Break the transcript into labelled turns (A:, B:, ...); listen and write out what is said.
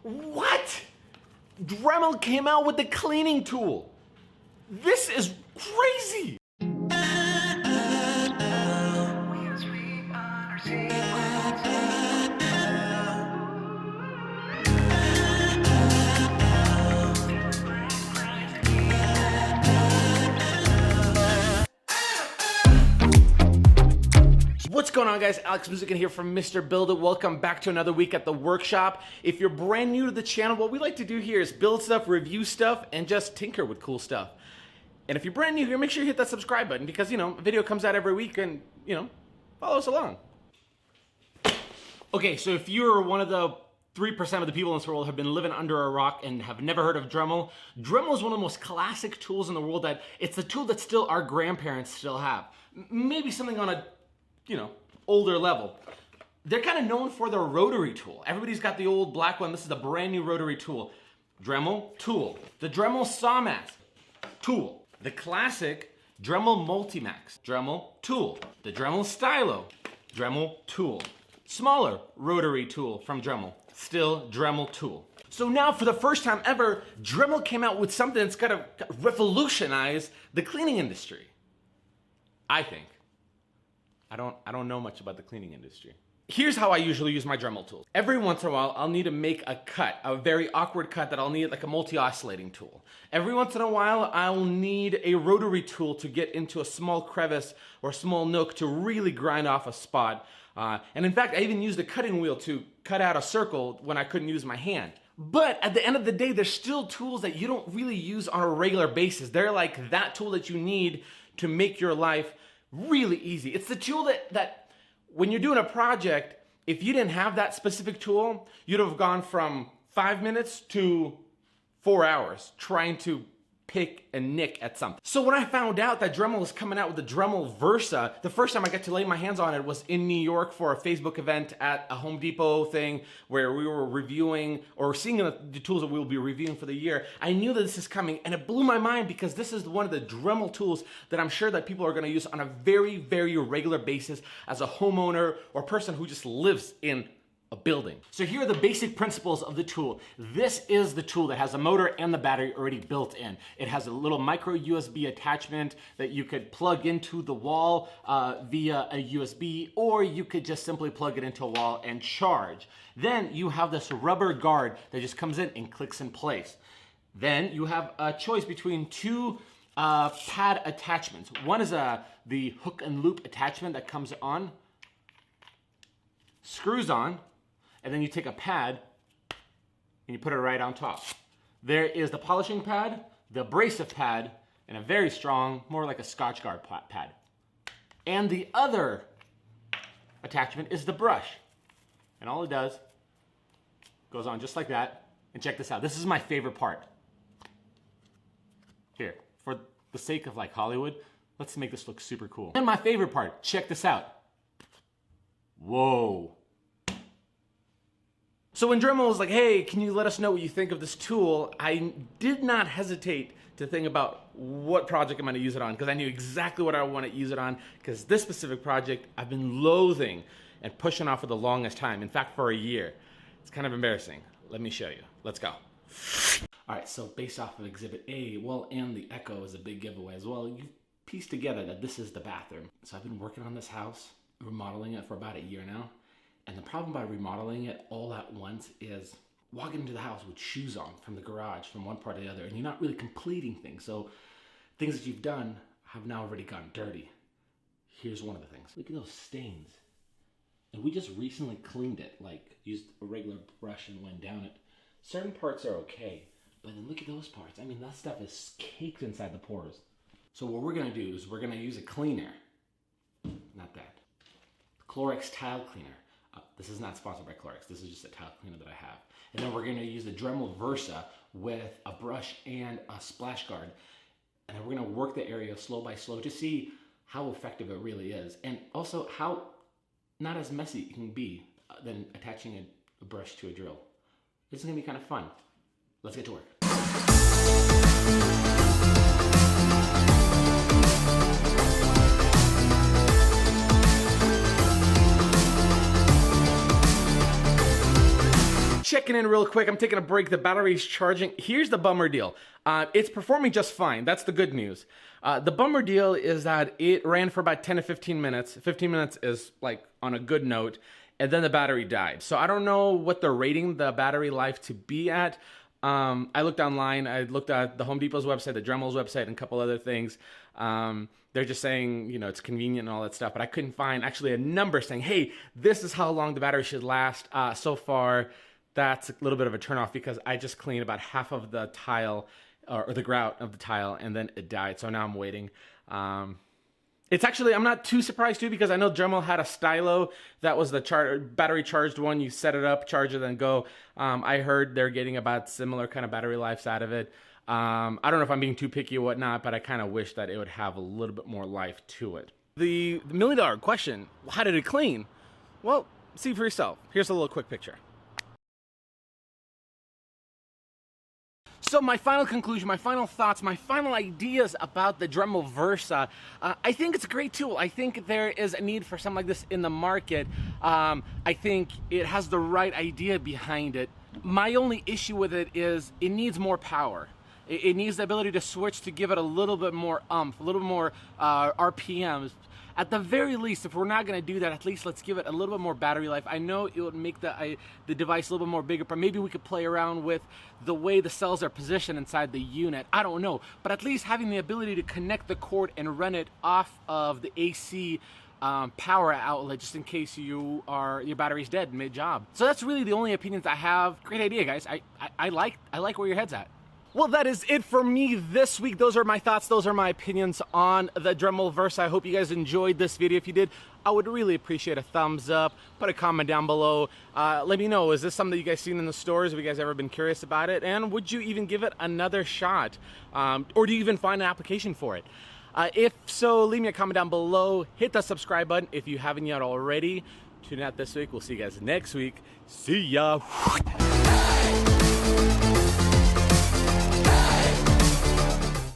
A: What? Dremel came out with the cleaning tool. This is crazy. What's going on, guys? Alex Musican here from Mr. Build It. Welcome back to another week at the workshop. If you're brand new to the channel, what we like to do here is build stuff, review stuff, and just tinker with cool stuff. And if you're brand new here, make sure you hit that subscribe button because, a video comes out every week and, follow us along. Okay, so if you're one of the 3% of the people in this world who have been living under a rock and have never heard of Dremel, Dremel is one of the most classic tools in the world. That it's the tool that still our grandparents still have. Maybe something on a older level. They're kind of known for their rotary tool. Everybody's got the old black one. This is a brand new rotary tool. Dremel tool. The Dremel Sawmax tool. The classic Dremel Multimax. Dremel tool. The Dremel Stylo. Dremel tool. Smaller rotary tool from Dremel. Still Dremel tool. So now, for the first time ever, Dremel came out with something that's gonna revolutionize the cleaning industry. I think. I don't know much about the cleaning industry. Here's how I usually use my Dremel tools. Every once in a while, I'll need to make a cut, a very awkward cut that I'll need like a multi-oscillating tool. Every once in a while, I'll need a rotary tool to get into a small crevice or small nook to really grind off a spot. And in fact, I even used a cutting wheel to cut out a circle when I couldn't use my hand. But at the end of the day, there's still tools that you don't really use on a regular basis. They're like that tool that you need to make your life really easy. It's the tool that when you're doing a project, if you didn't have that specific tool, you'd have gone from 5 minutes to 4 hours trying to pick and nick at something. So when I found out that Dremel was coming out with the Dremel Versa, the first time I got to lay my hands on it was in New York for a Facebook event at a Home Depot thing where we were reviewing or seeing the tools that we'll be reviewing for the year. I knew that this is coming and it blew my mind because this is one of the Dremel tools that I'm sure that people are gonna use on a very, very regular basis as a homeowner or person who just lives in a building. So here are the basic principles of the tool. This is the tool that has a motor and the battery already built in. It has a little micro USB attachment that you could plug into the wall via a USB, or you could just simply plug it into a wall and charge. Then you have this rubber guard that just comes in and clicks in place. Then you have a choice between two pad attachments. One is the hook and loop attachment that comes on, screws on, and then you take a pad and you put it right on top. There is the polishing pad, the abrasive pad, and a very strong, more like a scotch-brite pad. And the other attachment is the brush. And all it does goes on just like that. And check this out. This is my favorite part. Here, for the sake of like Hollywood, let's make this look super cool. And my favorite part, check this out. Whoa. So when Dremel was like, hey, can you let us know what you think of this tool? I did not hesitate to think about what project I'm gonna use it on because I knew exactly what I want to use it on because this specific project I've been loathing and pushing off for the longest time. In fact, for a year. It's kind of embarrassing. Let me show you. Let's go. All right, so based off of Exhibit A, well, and the Echo is a big giveaway as well, you piece together that this is the bathroom. So I've been working on this house, remodeling it for about a year now. And the problem by remodeling it all at once is walking into the house with shoes on from the garage, from one part to the other, and you're not really completing things. So things that you've done have now already gotten dirty. Here's one of the things. Look at those stains. And we just recently cleaned it, like used a regular brush and went down it. Certain parts are okay, but then look at those parts. I mean, that stuff is caked inside the pores. So what we're gonna do is we're gonna use a cleaner, not that, Clorox tile cleaner. This is not sponsored by Clorox. This is just a tile cleaner that I have. And then we're going to use the Dremel Versa with a brush and a splash guard. And then we're going to work the area slow by slow to see how effective it really is. And also how not as messy it can be than attaching a brush to a drill. This is going to be kind of fun. Let's get to work. checking in real quick. I'm taking a break. The battery's charging. Here's the bummer deal. It's performing just fine. That's the good news. The bummer deal is that it ran for about 10 to 15 minutes. 15 minutes is like on a good note, and then the battery died. So I don't know what they're rating the battery life to be at. I looked online. I looked at the Home Depot's website, the Dremel's website, and a couple other things. They're just saying, you know, it's convenient and all that stuff, but I couldn't find actually a number saying, hey, this is how long the battery should last. So far, that's a little bit of a turnoff because I just cleaned about half of the tile or the grout of the tile, and then it died. So now I'm waiting. It's actually, I'm not too surprised too, because I know Dremel had a stylo that was the battery charged one. You set it up, charge it, then go. I heard they're getting about similar kind of battery lives out of it. I don't know if I'm being too picky or whatnot, but I kind of wish that it would have a little bit more life to it. The million-dollar question, how did it clean? Well, see for yourself. Here's a little quick picture. So my final conclusion, my final thoughts, my final ideas about the Dremel Versa, I think it's a great tool. I think there is a need for something like this in the market. I think it has the right idea behind it. My only issue with it is it needs more power. It needs the ability to switch to give it a little bit more oomph, a little bit more RPMs. At the very least, if we're not going to do that, at least let's give it a little bit more battery life. I know it would make the device a little bit more bigger, but maybe we could play around with the way the cells are positioned inside the unit. I don't know, but at least having the ability to connect the cord and run it off of the AC power outlet, just in case your battery's dead mid-job. So that's really the only opinions I have. Great idea, guys. I like where your head's at. Well, that is it for me this week. Those are my thoughts. Those are my opinions on the Dremel Versa. I hope you guys enjoyed this video. If you did, I would really appreciate a thumbs up. Put a comment down below. Let me know, is this something that you guys seen in the stores? Have you guys ever been curious about it? And would you even give it another shot? Or do you even find an application for it? If so, leave me a comment down below. Hit the subscribe button if you haven't yet already. Tune out this week. We'll see you guys next week. See ya.